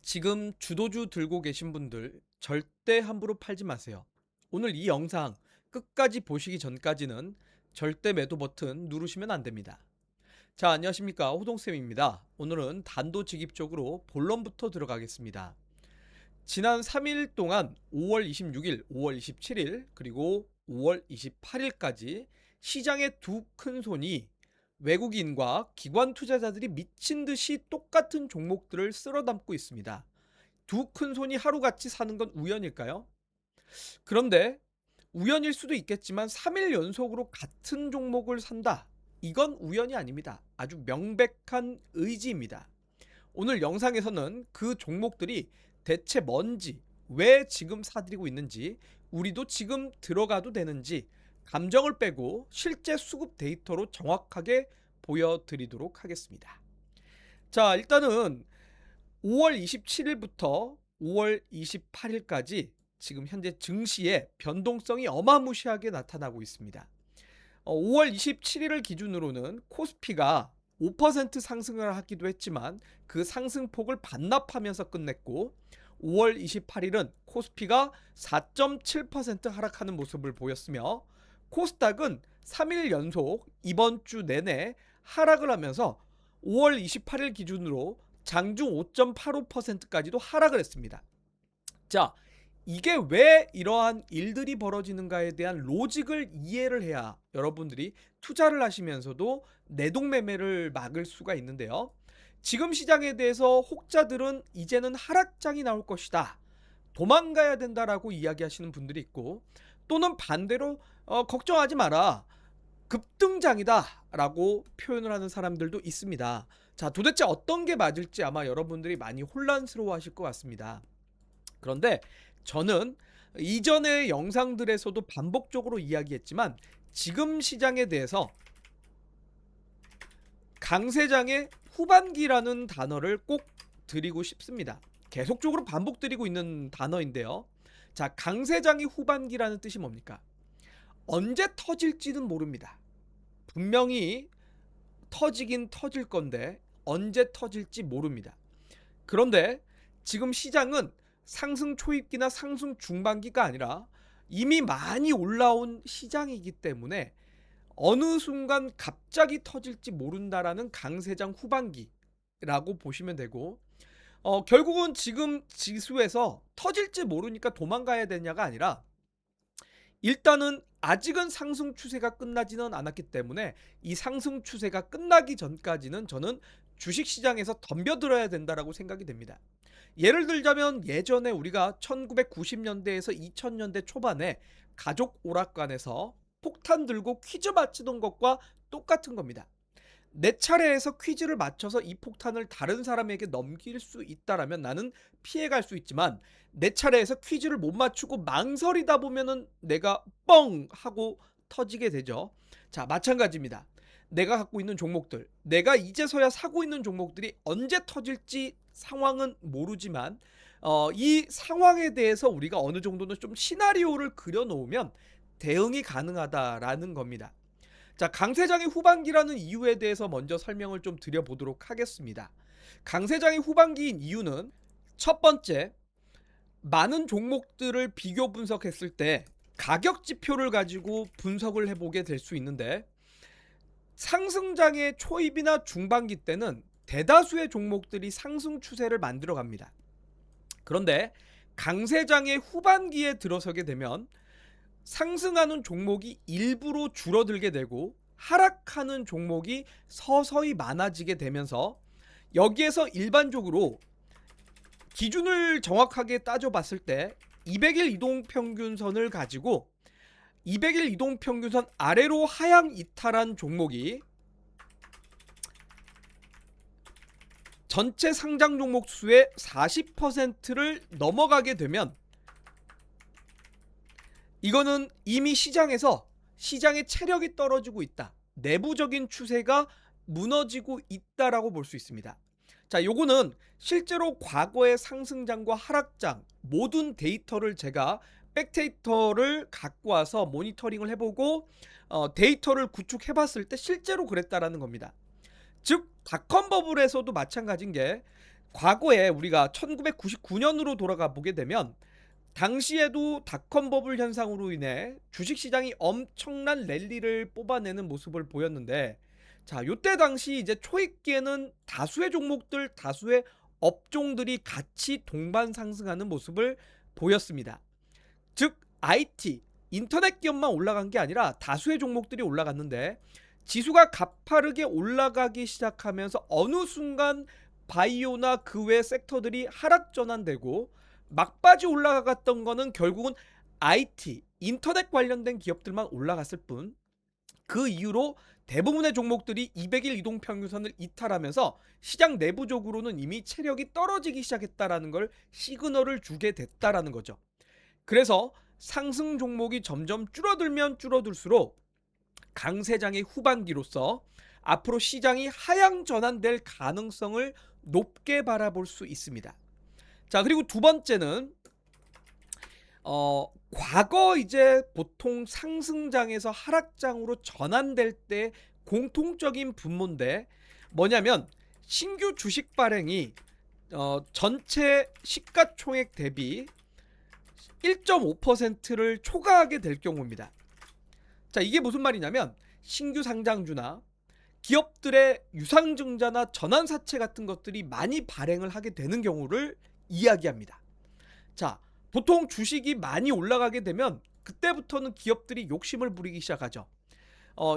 지금 주도주 들고 계신 분들 절대 함부로 팔지 마세요. 오늘 이 영상 끝까지 보시기 전까지는 절대 매도 버튼 누르시면 안 됩니다. 자, 안녕하십니까. 호동쌤입니다. 오늘은 단도직입 적으로 본론부터 들어가겠습니다. 지난 3일 동안 5월 26일, 5월 27일, 그리고 5월 28일까지 시장의 두 큰 손이 외국인과 기관 투자자들이 미친 듯이 똑같은 종목들을 쓸어 담고 있습니다. 두 큰 손이 하루같이 사는 건 우연일까요? 그런데 우연일 수도 있겠지만 3일 연속으로 같은 종목을 산다. 이건 우연이 아닙니다. 아주 명백한 의지입니다. 오늘 영상에서는 그 종목들이 대체 뭔지, 왜 지금 사들이고 있는지, 우리도 지금 들어가도 되는지 감정을 빼고 실제 수급 데이터로 정확하게 보여드리도록 하겠습니다. 자, 일단은 5월 27일부터 5월 28일까지 지금 현재 증시의 변동성이 어마무시하게 나타나고 있습니다. 5월 27일을 기준으로는 코스피가 5% 상승을 하기도 했지만 그 상승폭을 반납하면서 끝냈고, 5월 28일은 코스피가 4.7% 하락하는 모습을 보였으며, 코스닥은 3일 연속 이번 주 내내 하락을 하면서 5월 28일 기준으로 장중 5.85%까지도 하락을 했습니다. 자, 이게 왜 이러한 일들이 벌어지는가에 대한 로직을 이해를 해야 여러분들이 투자를 하시면서도 내동매매를 막을 수가 있는데요. 지금 시장에 대해서 혹자들은 이제는 하락장이 나올 것이다, 도망가야 된다라고 이야기하시는 분들이 있고, 또는 반대로 걱정하지 마라, 급등장이다 라고 표현을 하는 사람들도 있습니다. 자, 도대체 어떤 게 맞을지 아마 여러분들이 많이 혼란스러워 하실 것 같습니다. 그런데 저는 이전의 영상들에서도 반복적으로 이야기했지만 지금 시장에 대해서 강세장의 후반기라는 단어를 꼭 드리고 싶습니다. 계속적으로 반복드리고 있는 단어인데요. 자, 강세장의 후반기라는 뜻이 뭡니까? 언제 터질지는 모릅니다. 분명히 터지긴 터질 건데 언제 터질지 모릅니다. 그런데 지금 시장은 상승 초입기나 상승 중반기가 아니라 이미 많이 올라온 시장이기 때문에 어느 순간 갑자기 터질지 모른다라는 강세장 후반기라고 보시면 되고, 결국은 지금 지수에서 터질지 모르니까 도망가야 되냐가 아니라, 일단은 아직은 상승 추세가 끝나지는 않았기 때문에 이 상승 추세가 끝나기 전까지는 저는 주식시장에서 덤벼들어야 된다라고 생각이 됩니다. 예를 들자면 예전에 우리가 1990년대에서 2000년대 초반에 가족 오락관에서 폭탄 들고 퀴즈 맞히던 것과 똑같은 겁니다. 내 차례에서 퀴즈를 맞춰서 이 폭탄을 다른 사람에게 넘길 수 있다라면 나는 피해갈 수 있지만, 내 차례에서 퀴즈를 못 맞추고 망설이다 보면은 내가 뻥 하고 터지게 되죠. 자, 마찬가지입니다. 내가 갖고 있는 종목들, 내가 이제서야 사고 있는 종목들이 언제 터질지 상황은 모르지만 이 상황에 대해서 우리가 어느 정도는 좀 시나리오를 그려놓으면 대응이 가능하다라는 겁니다. 자, 강세장의 후반기라는 이유에 대해서 먼저 설명을 좀 드려보도록 하겠습니다. 강세장의 후반기인 이유는, 첫 번째, 많은 종목들을 비교 분석했을 때 가격 지표를 가지고 분석을 해보게 될 수 있는데, 상승장의 초입이나 중반기 때는 대다수의 종목들이 상승 추세를 만들어 갑니다. 그런데 강세장의 후반기에 들어서게 되면 상승하는 종목이 일부러 줄어들게 되고 하락하는 종목이 서서히 많아지게 되면서, 여기에서 일반적으로 기준을 정확하게 따져봤을 때 200일 이동평균선을 가지고 200일 이동평균선 아래로 하향 이탈한 종목이 전체 상장 종목 수의 40%를 넘어가게 되면, 이거는 이미 시장의 체력이 떨어지고 있다, 내부적인 추세가 무너지고 있다라고 볼 수 있습니다. 자, 요거는 실제로 과거의 상승장과 하락장 모든 데이터를 제가 백데이터를 갖고 와서 모니터링을 해보고 데이터를 구축해봤을 때 실제로 그랬다라는 겁니다. 즉 닷컴 버블에서도 마찬가지인 게, 과거에 우리가 1999년으로 돌아가 보게 되면 당시에도 닷컴 버블 현상으로 인해 주식시장이 엄청난 랠리를 뽑아내는 모습을 보였는데, 자, 요때 당시 이제 초입기에는 다수의 종목들, 다수의 업종들이 같이 동반 상승하는 모습을 보였습니다. 즉 IT, 인터넷 기업만 올라간 게 아니라 다수의 종목들이 올라갔는데, 지수가 가파르게 올라가기 시작하면서 어느 순간 바이오나 그 외 섹터들이 하락 전환되고, 막바지 올라갔던 거는 결국은 IT, 인터넷 관련된 기업들만 올라갔을 뿐, 그 이후로 대부분의 종목들이 200일 이동평균선을 이탈하면서 시장 내부적으로는 이미 체력이 떨어지기 시작했다라는 걸 시그널을 주게 됐다라는 거죠. 그래서 상승 종목이 점점 줄어들면 줄어들수록 강세장의 후반기로서 앞으로 시장이 하향 전환될 가능성을 높게 바라볼 수 있습니다. 자, 그리고 두 번째는 과거 이제 보통 상승장에서 하락장으로 전환될 때 공통적인 분모인데, 뭐냐면 신규 주식 발행이 전체 시가총액 대비 1.5%를 초과하게 될 경우입니다. 자, 이게 무슨 말이냐면 신규 상장주나 기업들의 유상증자나 전환사채 같은 것들이 많이 발행을 하게 되는 경우를 이야기합니다. 자, 보통 주식이 많이 올라가게 되면 그때부터는 기업들이 욕심을 부리기 시작하죠.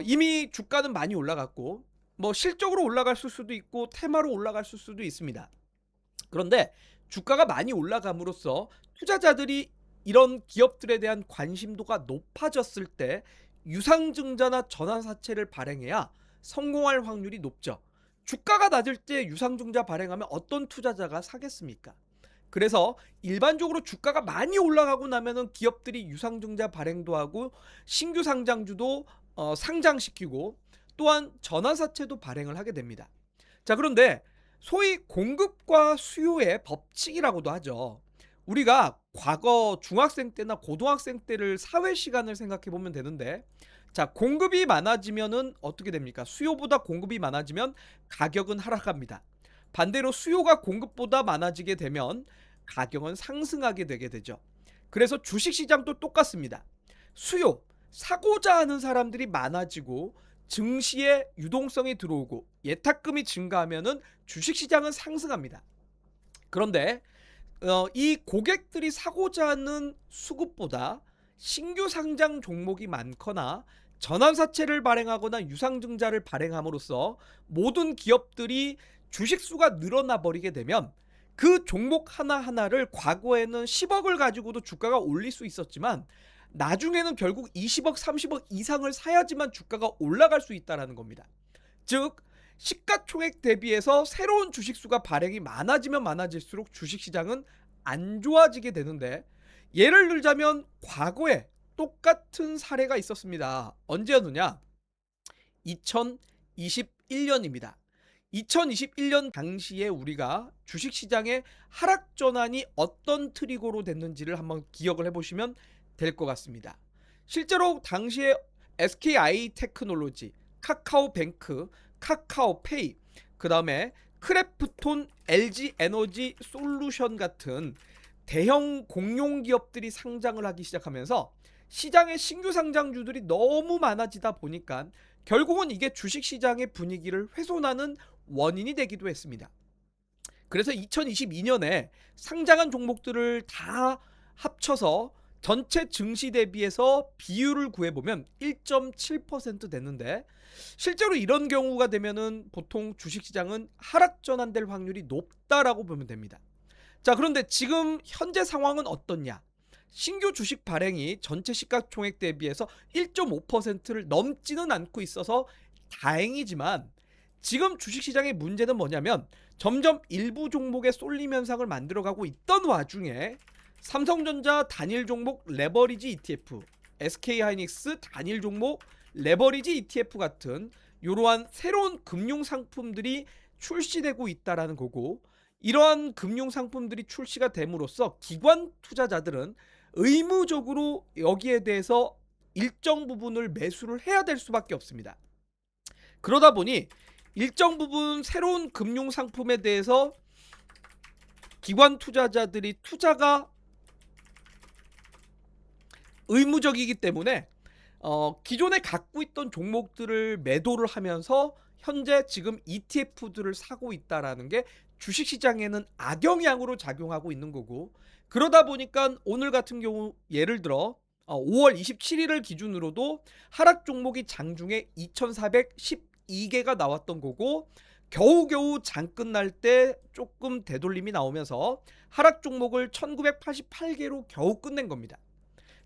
이미 주가는 많이 올라갔고, 뭐 실적으로 올라갔을 수도 있고 테마로 올라갔을 수도 있습니다. 그런데 주가가 많이 올라감으로써 투자자들이 이런 기업들에 대한 관심도가 높아졌을 때 유상증자나 전환사채를 발행해야 성공할 확률이 높죠. 주가가 낮을 때 유상증자 발행하면 어떤 투자자가 사겠습니까? 그래서 일반적으로 주가가 많이 올라가고 나면은 기업들이 유상증자 발행도 하고 신규 상장주도 상장시키고, 또한 전환사채도 발행을 하게 됩니다. 자, 그런데 소위 공급과 수요의 법칙이라고도 하죠. 우리가 과거 중학생 때나 고등학생 때를 사회 시간을 생각해 보면 되는데, 자, 공급이 많아지면은 어떻게 됩니까? 수요보다 공급이 많아지면 가격은 하락합니다. 반대로 수요가 공급보다 많아지게 되면 가격은 상승하게 되게 되죠. 그래서 주식시장도 똑같습니다. 수요, 사고자 하는 사람들이 많아지고 증시에 유동성이 들어오고 예탁금이 증가하면은 주식시장은 상승합니다. 그런데 이 고객들이 사고자 하는 수급보다 신규 상장 종목이 많거나 전환사채를 발행하거나 유상증자를 발행함으로써 모든 기업들이 주식수가 늘어나 버리게 되면 그 종목 하나하나를 과거에는 10억을 가지고도 주가가 올릴 수 있었지만 나중에는 결국 20억, 30억 이상을 사야지만 주가가 올라갈 수 있다는 겁니다. 즉 시가총액 대비해서 새로운 주식수가 발행이 많아지면 많아질수록 주식시장은 안 좋아지게 되는데, 예를 들자면 과거에 똑같은 사례가 있었습니다. 언제였느냐? 2021년입니다. 2021년 당시에 우리가 주식시장의 하락 전환이 어떤 트리거로 됐는지를 한번 기억을 해보시면 될 것 같습니다. 실제로 당시에 SKI 테크놀로지, 카카오뱅크, 카카오페이, 그 다음에 크래프톤, LG 에너지 솔루션 같은 대형 공룡 기업들이 상장을 하기 시작하면서 시장에 신규 상장주들이 너무 많아지다 보니까 결국은 이게 주식시장의 분위기를 훼손하는 원인이 되기도 했습니다. 그래서 2022년에 상장한 종목들을 다 합쳐서 전체 증시 대비해서 비율을 구해보면 1.7% 됐는데, 실제로 이런 경우가 되면은 보통 주식시장은 하락 전환될 확률이 높다라고 보면 됩니다. 자, 그런데 지금 현재 상황은 어떻냐? 신규 주식 발행이 전체 시가총액 대비해서 1.5%를 넘지는 않고 있어서 다행이지만, 지금 주식시장의 문제는 뭐냐면 점점 일부 종목의 쏠림 현상을 만들어가고 있던 와중에 삼성전자 단일 종목 레버리지 ETF, SK하이닉스 단일 종목 레버리지 ETF 같은 이러한 새로운 금융 상품들이 출시되고 있다라는 거고, 이러한 금융 상품들이 출시가 됨으로써 기관 투자자들은 의무적으로 여기에 대해서 일정 부분을 매수를 해야 될 수밖에 없습니다. 그러다 보니 일정 부분 새로운 금융 상품에 대해서 기관 투자자들이 투자가 의무적이기 때문에 기존에 갖고 있던 종목들을 매도를 하면서 현재 지금 ETF들을 사고 있다라는 게 주식시장에는 악영향으로 작용하고 있는 거고, 그러다 보니까 오늘 같은 경우 예를 들어 5월 27일을 기준으로도 하락 종목이 장중에 2412개가 나왔던 거고, 겨우겨우 장 끝날 때 조금 되돌림이 나오면서 하락 종목을 1988개로 겨우 끝낸 겁니다.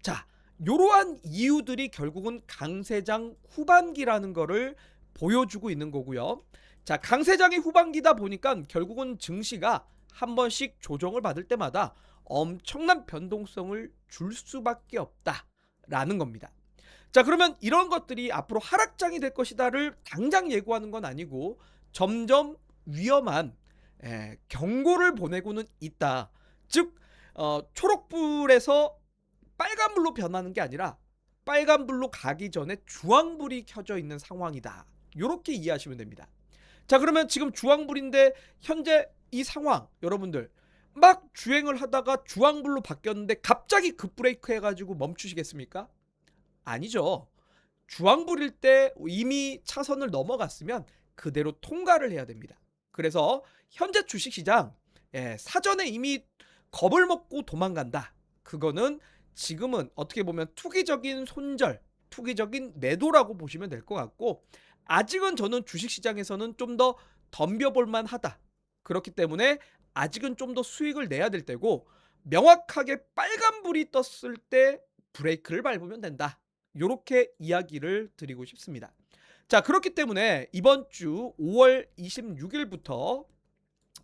자, 이러한 이유들이 결국은 강세장 후반기라는 거를 보여주고 있는 거고요. 자, 강세장이 후반기다 보니까 결국은 증시가 한 번씩 조정을 받을 때마다 엄청난 변동성을 줄 수밖에 없다라는 겁니다. 자, 그러면 이런 것들이 앞으로 하락장이 될 것이다를 당장 예고하는 건 아니고 점점 위험한 경고를 보내고는 있다. 즉 초록불에서 빨간불로 변하는 게 아니라 빨간불로 가기 전에 주황불이 켜져 있는 상황이다. 이렇게 이해하시면 됩니다. 자, 그러면 지금 주황불인데 현재 이 상황, 여러분들 막 주행을 하다가 주황불로 바뀌었는데 갑자기 급브레이크 해가지고 멈추시겠습니까? 아니죠. 주황불일 때 이미 차선을 넘어갔으면 그대로 통과를 해야 됩니다. 그래서 현재 주식시장 사전에 이미 겁을 먹고 도망간다. 그거는 지금은 어떻게 보면 투기적인 손절, 투기적인 매도라고 보시면 될 것 같고, 아직은 저는 주식시장에서는 좀 더 덤벼볼 만하다. 그렇기 때문에 아직은 좀 더 수익을 내야 될 때고, 명확하게 빨간불이 떴을 때 브레이크를 밟으면 된다. 이렇게 이야기를 드리고 싶습니다. 자, 그렇기 때문에 이번 주 5월 26일부터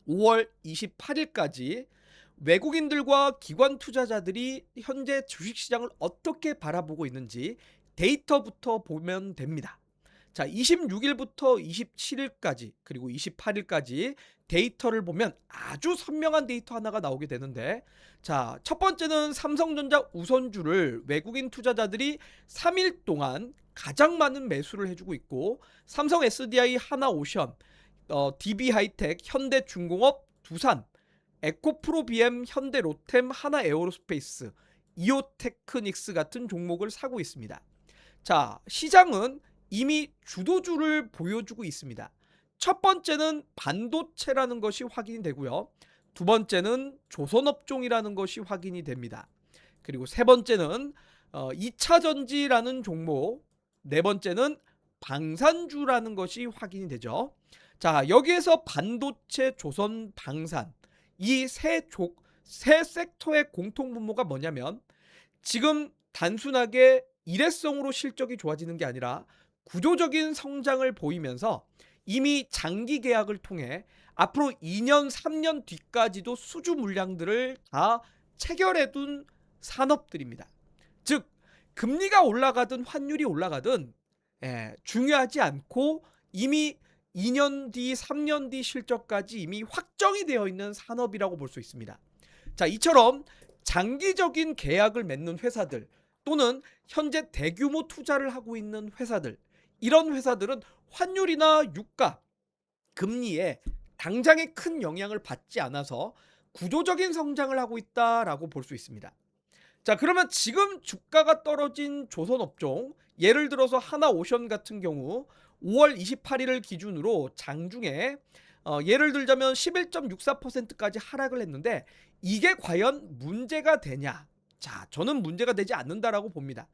5월 28일까지 외국인들과 기관 투자자들이 현재 주식시장을 어떻게 바라보고 있는지 데이터부터 보면 됩니다. 자, 26일부터 27일까지 그리고 28일까지 데이터를 보면 아주 선명한 데이터 하나가 나오게 되는데, 자, 첫 번째는 삼성전자 우선주를 외국인 투자자들이 3일 동안 가장 많은 매수를 해주고 있고, 삼성 SDI, 하나오션, DB하이텍, 현대중공업, 두산, 에코프로비엠, 현대로템, 하나에어로스페이스, 이오테크닉스 같은 종목을 사고 있습니다. 자, 시장은 이미 주도주를 보여주고 있습니다. 첫 번째는 반도체라는 것이 확인이 되고요. 두 번째는 조선업종이라는 것이 확인이 됩니다. 그리고 세 번째는 2차전지라는 종목, 네 번째는 방산주라는 것이 확인이 되죠. 자, 여기에서 반도체, 조선, 방산 이 세 섹터의 공통 분모가 뭐냐면, 지금 단순하게 일회성으로 실적이 좋아지는 게 아니라 구조적인 성장을 보이면서 이미 장기 계약을 통해 앞으로 2년, 3년 뒤까지도 수주 물량들을 다 체결해둔 산업들입니다. 즉, 금리가 올라가든 환율이 올라가든 중요하지 않고 이미 2년 뒤, 3년 뒤 실적까지 이미 확정이 되어 있는 산업이라고 볼 수 있습니다. 자, 이처럼 장기적인 계약을 맺는 회사들 또는 현재 대규모 투자를 하고 있는 회사들, 이런 회사들은 환율이나 유가, 금리에 당장에 큰 영향을 받지 않아서 구조적인 성장을 하고 있다라고 볼 수 있습니다. 자, 그러면 지금 주가가 떨어진 조선업종, 예를 들어서 하나오션 같은 경우 5월 28일을 기준으로 장중에 예를 들자면 11.64%까지 하락을 했는데, 이게 과연 문제가 되냐? 자, 저는 문제가 되지 않는다라고 봅니다.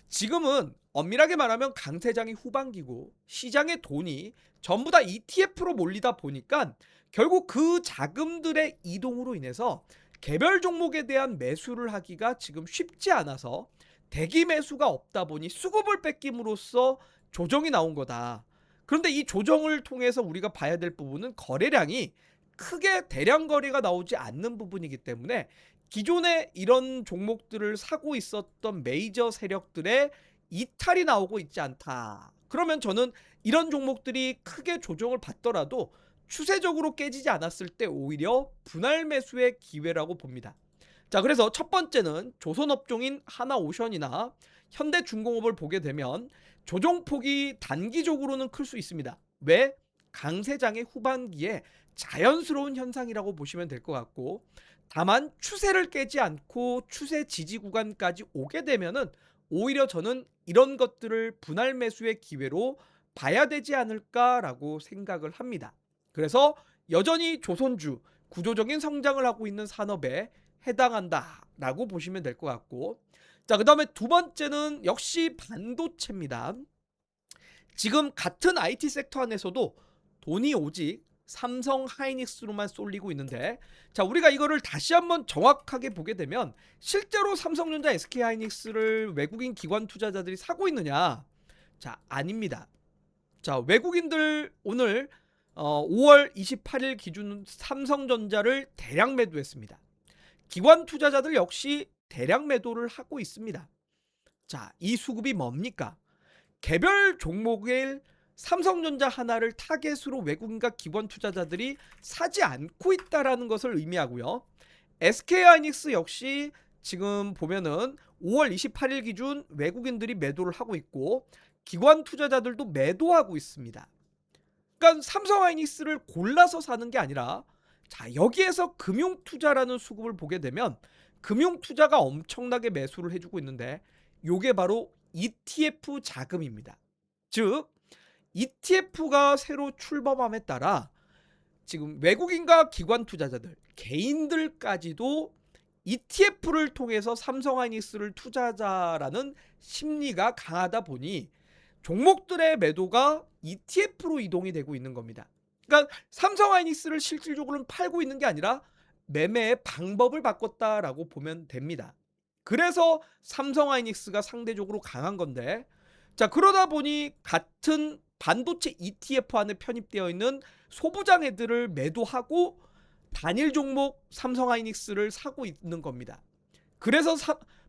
지금은 엄밀하게 말하면 강세장이 후반기고 시장의 돈이 전부 다 ETF로 몰리다 보니까 결국 그 자금들의 이동으로 인해서 개별 종목에 대한 매수를 하기가 지금 쉽지 않아서 대기 매수가 없다 보니 수급을 뺏김으로써 조정이 나온 거다. 그런데 이 조정을 통해서 우리가 봐야 될 부분은 거래량이 크게 대량 거래가 나오지 않는 부분이기 때문에 기존에 이런 종목들을 사고 있었던 메이저 세력들의 이탈이 나오고 있지 않다. 그러면 저는 이런 종목들이 크게 조정을 받더라도 추세적으로 깨지지 않았을 때 오히려 분할 매수의 기회라고 봅니다. 자, 그래서 첫 번째는 조선업종인 하나오션이나 현대중공업을 보게 되면 조정폭이 단기적으로는 클 수 있습니다. 왜? 강세장의 후반기에 자연스러운 현상이라고 보시면 될 것 같고, 다만 추세를 깨지 않고 추세 지지 구간까지 오게 되면은 오히려 저는 이런 것들을 분할 매수의 기회로 봐야 되지 않을까라고 생각을 합니다. 그래서 여전히 조선주 구조적인 성장을 하고 있는 산업에 해당한다라고 보시면 될 것 같고, 자, 그다음에 두 번째는 역시 반도체입니다. 지금 같은 IT 섹터 안에서도 돈이 오직 삼성 하이닉스로만 쏠리고 있는데, 자, 우리가 이거를 다시 한번 정확하게 보게 되면 실제로 삼성전자, SK 하이닉스를 외국인 기관 투자자들이 사고 있느냐? 자, 아닙니다. 자, 외국인들 오늘 5월 28일 기준 삼성전자를 대량 매도했습니다. 기관 투자자들 역시 대량 매도를 하고 있습니다. 자, 이 수급이 뭡니까? 개별 종목의 삼성전자 하나를 타겟으로 외국인과 기관 투자자들이 사지 않고 있다라는 것을 의미하고요. SK하이닉스 역시 지금 보면은 5월 28일 기준 외국인들이 매도를 하고 있고 기관 투자자들도 매도하고 있습니다. 그러니까 삼성하이닉스를 골라서 사는 게 아니라, 자, 여기에서 금융투자라는 수급을 보게 되면 금융투자가 엄청나게 매수를 해주고 있는데, 요게 바로 ETF 자금입니다. 즉 ETF가 새로 출범함에 따라 지금 외국인과 기관 투자자들, 개인들까지도 ETF를 통해서 삼성하이닉스를 투자자라는 심리가 강하다 보니 종목들의 매도가 ETF로 이동이 되고 있는 겁니다. 그러니까 삼성하이닉스를 실질적으로는 팔고 있는 게 아니라 매매의 방법을 바꿨다라고 보면 됩니다. 그래서 삼성하이닉스가 상대적으로 강한 건데, 자, 그러다 보니 같은 반도체 ETF 안에 편입되어 있는 소부장애들을 매도하고 단일 종목 삼성하이닉스를 사고 있는 겁니다. 그래서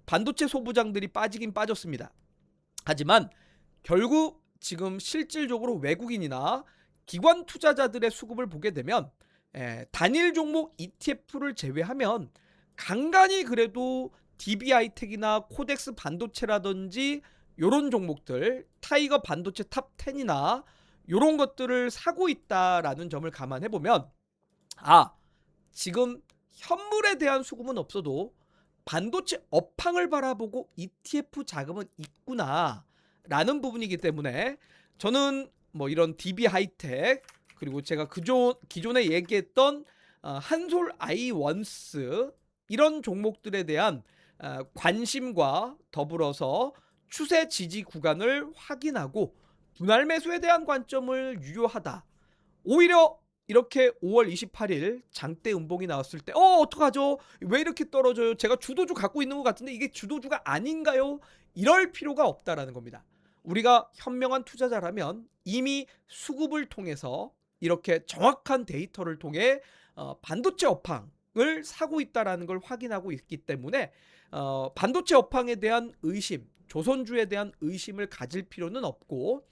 반도체 소부장들이 빠지긴 빠졌습니다. 하지만 결국 지금 실질적으로 외국인이나 기관 투자자들의 수급을 보게 되면 단일 종목 ETF를 제외하면 간간히 그래도 DB하이텍이나 코덱스 반도체라든지 요런 종목들, 타이거 반도체 탑 10이나 요런 것들을 사고 있다라는 점을 감안해 보면, 아, 지금 현물에 대한 수급은 없어도 반도체 업황을 바라보고 ETF 자금은 있구나 라는 부분이기 때문에 저는 뭐 이런 DB하이텍, 그리고 제가 기존에 얘기했던 한솔 아이원스, 이런 종목들에 대한 관심과 더불어서 추세 지지 구간을 확인하고 분할 매수에 대한 관점을 유효하다. 오히려 이렇게 5월 28일 장대 음봉이 나왔을 때 어떡하죠? 왜 이렇게 떨어져요? 제가 주도주 갖고 있는 것 같은데 이게 주도주가 아닌가요? 이럴 필요가 없다라는 겁니다. 우리가 현명한 투자자라면 이미 수급을 통해서 이렇게 정확한 데이터를 통해 반도체 업황을 사고 있다라는 걸 확인하고 있기 때문에 반도체 업황에 대한 의심, 조선주에 대한 의심을 가질 필요는 없고,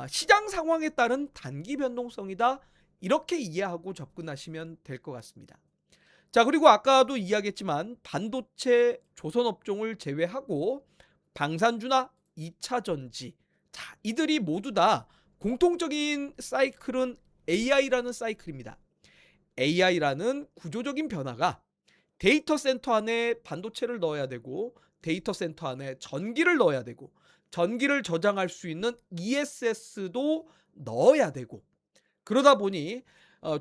시장 상황에 따른 단기 변동성이다, 이렇게 이해하고 접근하시면 될 것 같습니다. 자, 그리고 아까도 이야기했지만 반도체 조선업종을 제외하고 방산주나 2차전지, 자, 이들이 모두 다 공통적인 사이클은 AI라는 사이클입니다. AI라는 구조적인 변화가 데이터 센터 안에 반도체를 넣어야 되고 데이터 센터 안에 전기를 넣어야 되고 전기를 저장할 수 있는 ESS도 넣어야 되고, 그러다 보니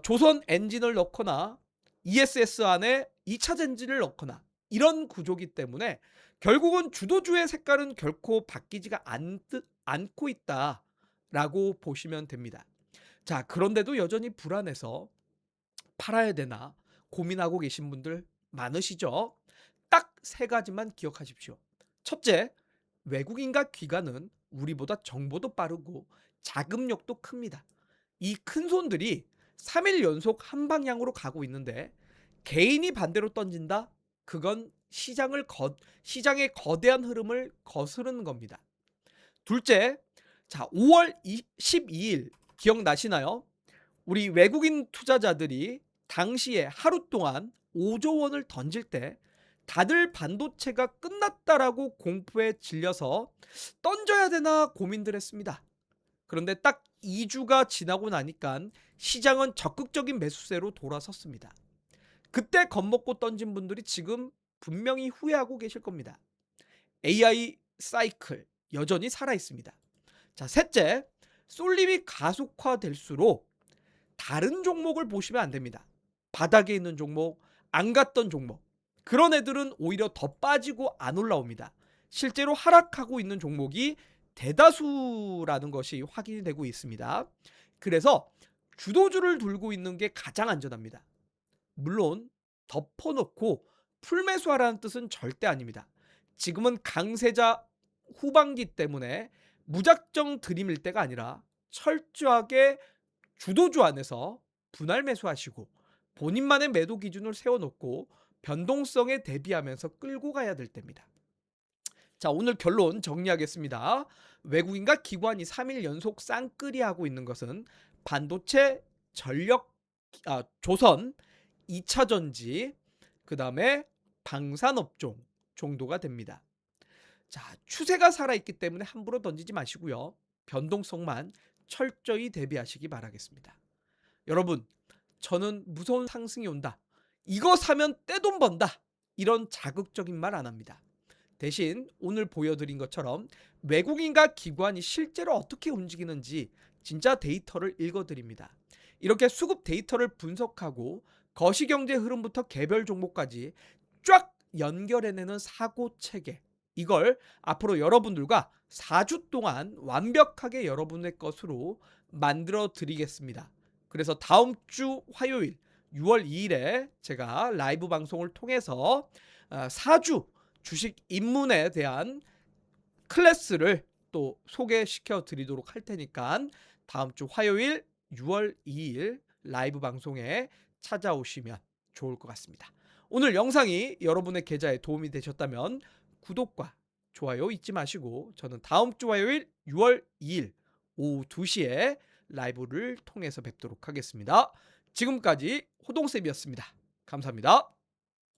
조선 엔진을 넣거나 ESS 안에 2차 전지를 넣거나 이런 구조기 때문에 결국은 주도주의 색깔은 결코 바뀌지가 않고 있다라고 보시면 됩니다. 자, 그런데도 여전히 불안해서 팔아야 되나 고민하고 계신 분들 많으시죠? 딱 세 가지만 기억하십시오. 첫째, 외국인과 기관은 우리보다 정보도 빠르고 자금력도 큽니다. 이 큰 손들이 3일 연속 한 방향으로 가고 있는데 개인이 반대로 던진다? 그건 시장의 거대한 흐름을 거스르는 겁니다. 둘째, 자, 5월 12일 기억나시나요? 우리 외국인 투자자들이 당시에 하루 동안 5조 원을 던질 때 다들 반도체가 끝났다라고 공포에 질려서 던져야 되나 고민들 했습니다. 그런데 딱 2주가 지나고 나니까 시장은 적극적인 매수세로 돌아섰습니다. 그때 겁먹고 던진 분들이 지금 분명히 후회하고 계실 겁니다. AI 사이클 여전히 살아 있습니다. 자, 셋째, 쏠림이 가속화될수록 다른 종목을 보시면 안 됩니다. 바닥에 있는 종목, 안 갔던 종목. 그런 애들은 오히려 더 빠지고 안 올라옵니다. 실제로 하락하고 있는 종목이 대다수라는 것이 확인이 되고 있습니다. 그래서 주도주를 들고 있는 게 가장 안전합니다. 물론 덮어놓고 풀매수하라는 뜻은 절대 아닙니다. 지금은 강세자 후반기 때문에 무작정 들이밀 때가 아니라 철저하게 주도주 안에서 분할 매수하시고 본인만의 매도 기준을 세워놓고 변동성에 대비하면서 끌고 가야 될 때입니다. 자, 오늘 결론 정리하겠습니다. 외국인과 기관이 3일 연속 쌍끌이하고 있는 것은 반도체, 전력, 조선, 2차 전지, 그 다음에 방산업종 정도가 됩니다. 자, 추세가 살아있기 때문에 함부로 던지지 마시고요. 변동성만 철저히 대비하시기 바라겠습니다. 여러분, 저는 무서운 상승이 온다. 이거 사면 떼돈 번다. 이런 자극적인 말 안 합니다. 대신 오늘 보여드린 것처럼 외국인과 기관이 실제로 어떻게 움직이는지 진짜 데이터를 읽어드립니다. 이렇게 수급 데이터를 분석하고 거시경제 흐름부터 개별 종목까지 쫙 연결해내는 사고 체계. 이걸 앞으로 여러분들과 4주 동안 완벽하게 여러분의 것으로 만들어 드리겠습니다. 그래서 다음 주 화요일 6월 2일에 제가 라이브 방송을 통해서 4주 주식 입문에 대한 클래스를 또 소개시켜 드리도록 할 테니까 다음 주 화요일 6월 2일 라이브 방송에 찾아오시면 좋을 것 같습니다. 오늘 영상이 여러분의 계좌에 도움이 되셨다면 구독과 좋아요 잊지 마시고 저는 다음 주 화요일 6월 2일 오후 2시에 라이브를 통해서 뵙도록 하겠습니다. 지금까지 호동쌤이었습니다. 감사합니다.